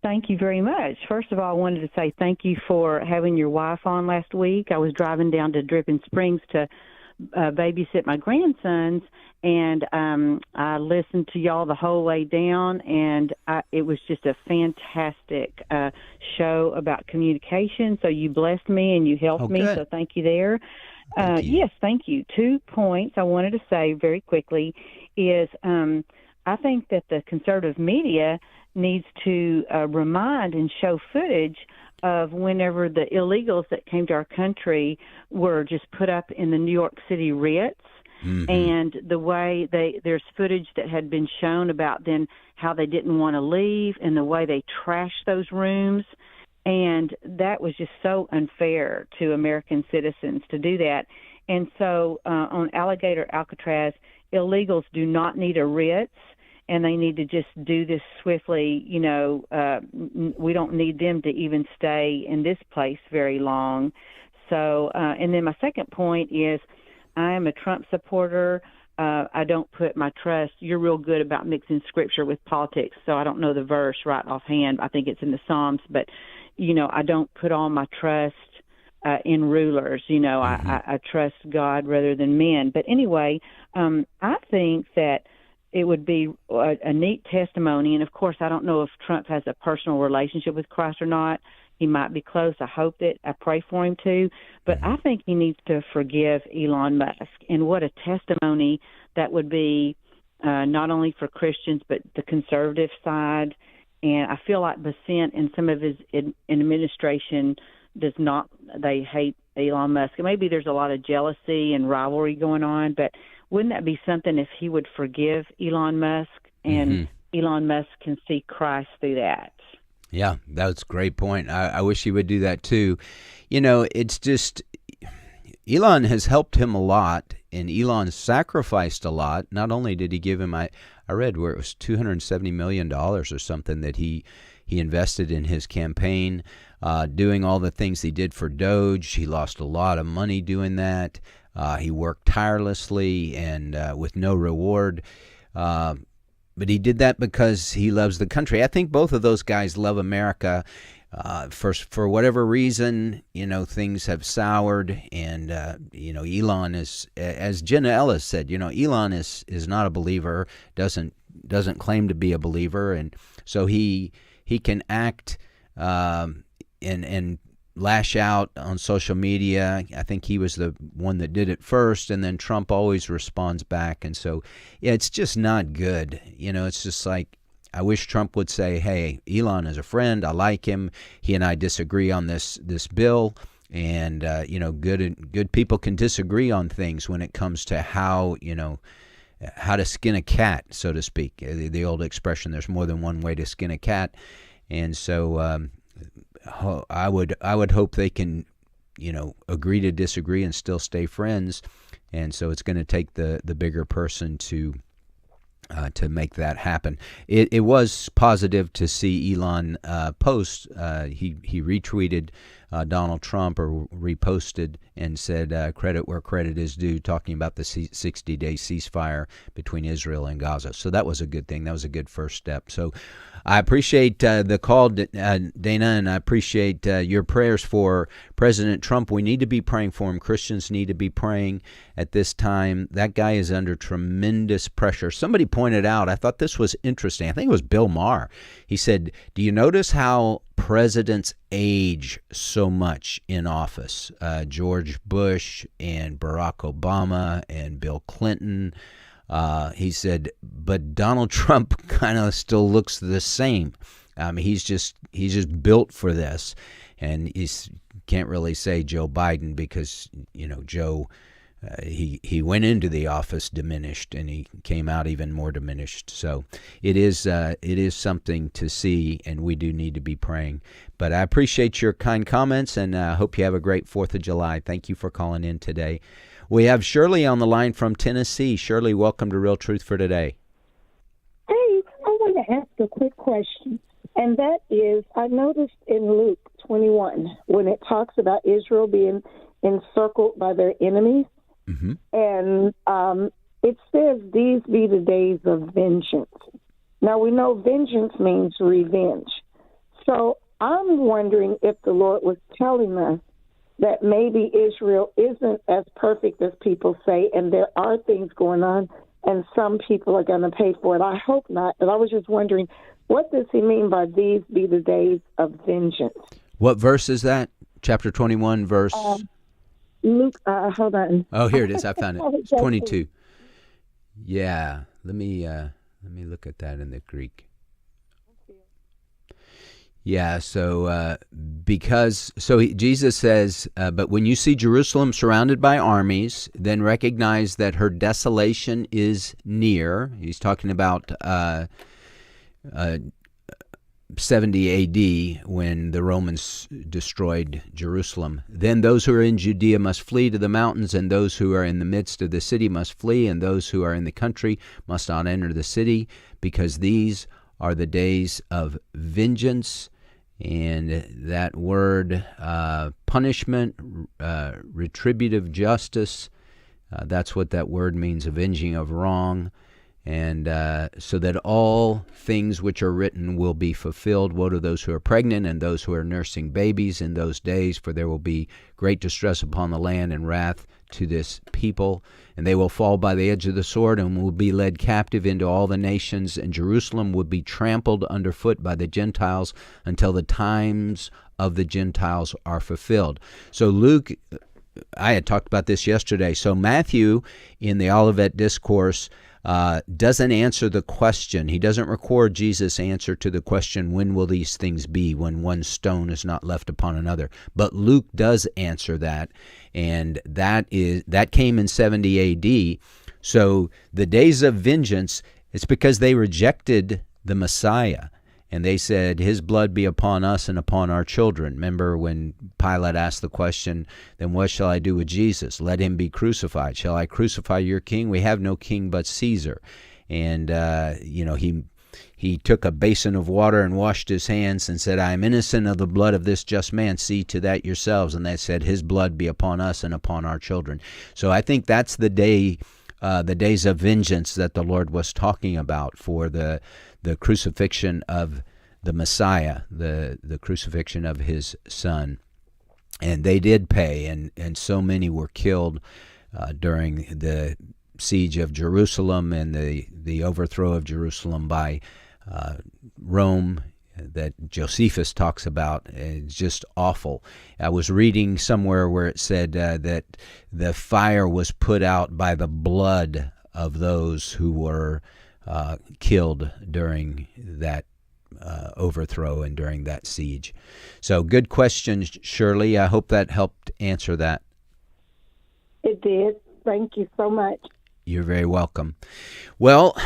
Thank you very much. First of all, I wanted to say thank you for having your wife on last week. I was driving down to Dripping Springs to babysit my grandsons, and I listened to y'all the whole way down, and it was just a fantastic show about communication. So you blessed me and you helped me, so thank you there. Yes, thank you. 2 points I wanted to say very quickly is I think that the conservative media needs to remind and show footage of whenever the illegals that came to our country were just put up in the New York City Ritz. Mm-hmm. And the way there's footage that had been shown about then how they didn't want to leave and the way they trashed those rooms. And that was just so unfair to American citizens to do that. And so on Alligator Alcatraz, illegals do not need a Ritz, and they need to just do this swiftly. We don't need them to even stay in this place very long. So, and then my second point is I am a Trump supporter. I don't put my trust. You're real good about mixing Scripture with politics, so I don't know the verse right offhand. I think it's in the Psalms, but, I don't put all my trust in rulers. Mm-hmm. I trust God rather than men. But anyway, I think that it would be a neat testimony. And, of course, I don't know if Trump has a personal relationship with Christ or not. He might be close. I pray for him too. But I think he needs to forgive Elon Musk. And what a testimony that would be, not only for Christians, but the conservative side. And I feel like Bessent and some of his administration they hate Elon Musk. And maybe there's a lot of jealousy and rivalry going on, but wouldn't that be something if he would forgive Elon Musk and Elon Musk can see Christ through that?
Yeah, that's a great point. I wish he would do that too. It's just Elon has helped him a lot, and Elon sacrificed a lot. Not only did he give him, I read where it was $270 million or something that he invested in his campaign, doing all the things he did for Doge. He lost a lot of money doing that. He worked tirelessly and with no reward. But he did that because he loves the country. I think both of those guys love America. For whatever reason, things have soured. And, Elon is, as Jenna Ellis said, Elon is not a believer, doesn't doesn't claim to be a believer, and so he can act and lash out on social media. I think he was the one that did it first, and then Trump always responds back. And so, yeah, it's just not good. It's just like, I wish Trump would say, hey, Elon is a friend. I like him. He and I disagree on this bill. And, good people can disagree on things when it comes to how to skin a cat, so to speak. The old expression, there's more than one way to skin a cat. And so I would hope they can, agree to disagree and still stay friends. And so it's going to take the bigger person to make that happen. It was positive to see Elon post. He retweeted Donald Trump, or reposted, and said credit where credit is due, talking about the 60-day ceasefire between Israel and Gaza. So that was a good thing. That was a good first step. So I appreciate the call, Dana, and I appreciate your prayers for President Trump. We need to be praying for him. Christians need to be praying at this time. That guy is under tremendous pressure. Somebody pointed out, I thought this was interesting. I think it was Bill Maher. He said, do you notice how presidents age so much in office? George Bush and Barack Obama and Bill Clinton. He said, but Donald Trump kind of still looks the same. He's just built for this, and he can't really say Joe Biden, because Joe he went into the office diminished, and he came out even more diminished. So it is something to see, and we do need to be praying. But I appreciate your kind comments, and I hope you have a great 4th of July. Thank you for calling in today. We have Shirley on the line from Tennessee. Shirley, welcome to Real Truth for Today.
Hey, I want to ask a quick question, and that is, I noticed in Luke 21, when it talks about Israel being encircled by their enemies, and it says, these be the days of vengeance. Now, we know vengeance means revenge. So I'm wondering if the Lord was telling us that maybe Israel isn't as perfect as people say, and there are things going on, and some people are going to pay for it. I hope not, but I was just wondering, what does he mean by these be the days of vengeance?
What verse is that? Chapter 21, verse...
Luke, hold on.
Oh, here it is. I found it. It's 22. Yeah, let me look at that in the Greek. Yeah, so Jesus says, but when you see Jerusalem surrounded by armies, then recognize that her desolation is near. He's talking about 70 A.D. when the Romans destroyed Jerusalem. Then those who are in Judea must flee to the mountains, and those who are in the midst of the city must flee, and those who are in the country must not enter the city, because these are the days of vengeance. And that word, punishment, retributive justice, that's what that word means, avenging of wrong. And so that all things which are written will be fulfilled. Woe to those who are pregnant and those who are nursing babies in those days, for there will be great distress upon the land and wrath to this people. And they will fall by the edge of the sword and will be led captive into all the nations. And Jerusalem will be trampled underfoot by the Gentiles until the times of the Gentiles are fulfilled. So Luke, I had talked about this yesterday. So Matthew, in the Olivet Discourse, doesn't answer the question. He doesn't record Jesus' answer to the question, when will these things be, when one stone is not left upon another? But Luke does answer that, and that came in 70 A.D. So the days of vengeance, it's because they rejected the Messiah. And they said, his blood be upon us and upon our children. Remember when Pilate asked the question, then what shall I do with Jesus? Let him be crucified. Shall I crucify your king? We have no king but Caesar. And, he took a basin of water and washed his hands and said, I am innocent of the blood of this just man. See to that yourselves. And they said, his blood be upon us and upon our children. So I think that's the days of vengeance that the Lord was talking about for the crucifixion of the Messiah, the crucifixion of his son. And they did pay, and so many were killed during the siege of Jerusalem and the overthrow of Jerusalem by Rome that Josephus talks about. It's just awful. I was reading somewhere where it said that the fire was put out by the blood of those who were killed during that overthrow and during that siege. So good question, Shirley. I hope that helped answer that.
It did. Thank you so much.
You're very welcome. Well,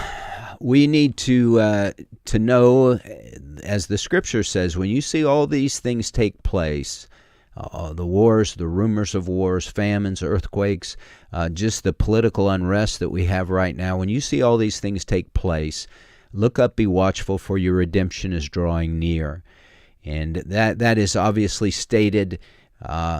we need to know, as the Scripture says, when you see all these things take place, the wars, the rumors of wars, famines, earthquakes, just the political unrest that we have right now, when you see all these things take place, look up, be watchful, for your redemption is drawing near. And that is obviously stated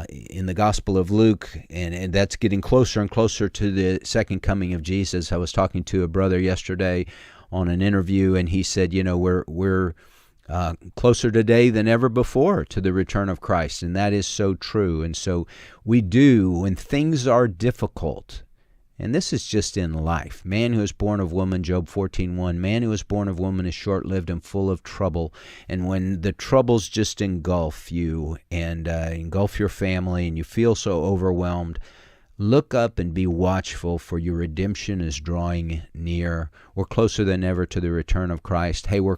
in the Gospel of Luke, and that's getting closer and closer to the second coming of Jesus. I was talking to a brother yesterday on an interview, and he said, we're closer today than ever before to the return of Christ, and that is so true. And so we do, when things are difficult, and this is just in life. Man who is born of woman, Job 14:1, man who is born of woman is short-lived and full of trouble. And when the troubles just engulf you and engulf your family and you feel so overwhelmed, look up and be watchful, for your redemption is drawing near. We're closer than ever to the return of Christ. Hey, we're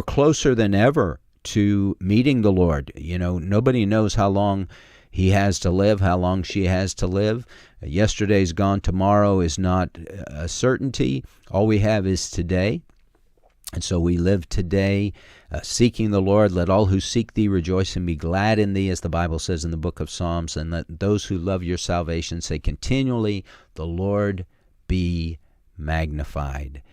closer than ever to meeting the Lord. Nobody knows how long he has to live, how long she has to live. Yesterday's gone, tomorrow is not a certainty. All we have is today. And so we live today seeking the Lord. Let all who seek thee rejoice and be glad in thee, as the Bible says in the book of Psalms. And let those who love your salvation say continually, the Lord be magnified.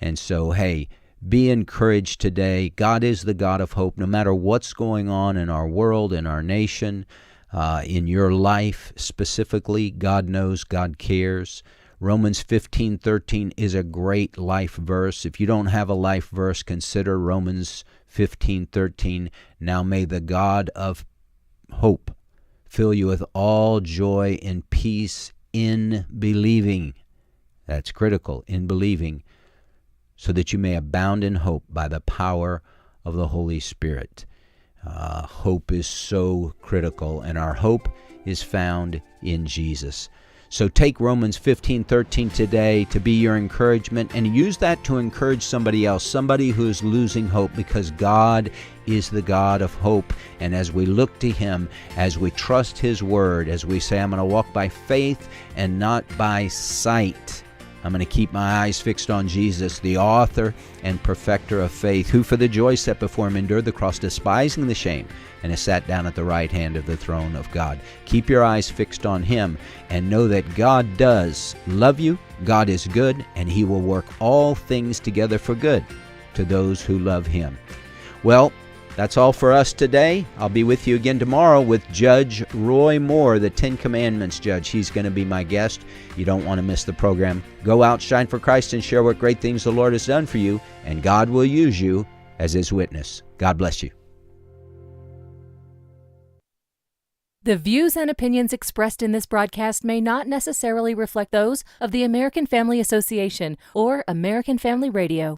And so, hey, be encouraged today. God is the God of hope. No matter what's going on in our world, in our nation, in your life specifically, God knows, God cares. Romans 15:13 is a great life verse. If you don't have a life verse, consider Romans 15:13. Now may the God of hope fill you with all joy and peace in believing. That's critical, in believing, so that you may abound in hope by the power of the Holy Spirit. Hope is so critical, and our hope is found in Jesus. So take Romans 15:13 today to be your encouragement, and use that to encourage somebody else, somebody who is losing hope, because God is the God of hope. And as we look to Him, as we trust His Word, as we say, I'm going to walk by faith and not by sight, I'm going to keep my eyes fixed on Jesus, the author and perfecter of faith, who for the joy set before Him endured the cross, despising the shame, and has sat down at the right hand of the throne of God. Keep your eyes fixed on Him, and know that God does love you, God is good, and He will work all things together for good to those who love Him. Well, that's all for us today. I'll be with you again tomorrow with Judge Roy Moore, the Ten Commandments judge. He's going to be my guest. You don't want to miss the program. Go out, shine for Christ, and share what great things the Lord has done for you, and God will use you as His witness. God bless you.
The views and opinions expressed in this broadcast may not necessarily reflect those of the American Family Association or American Family Radio.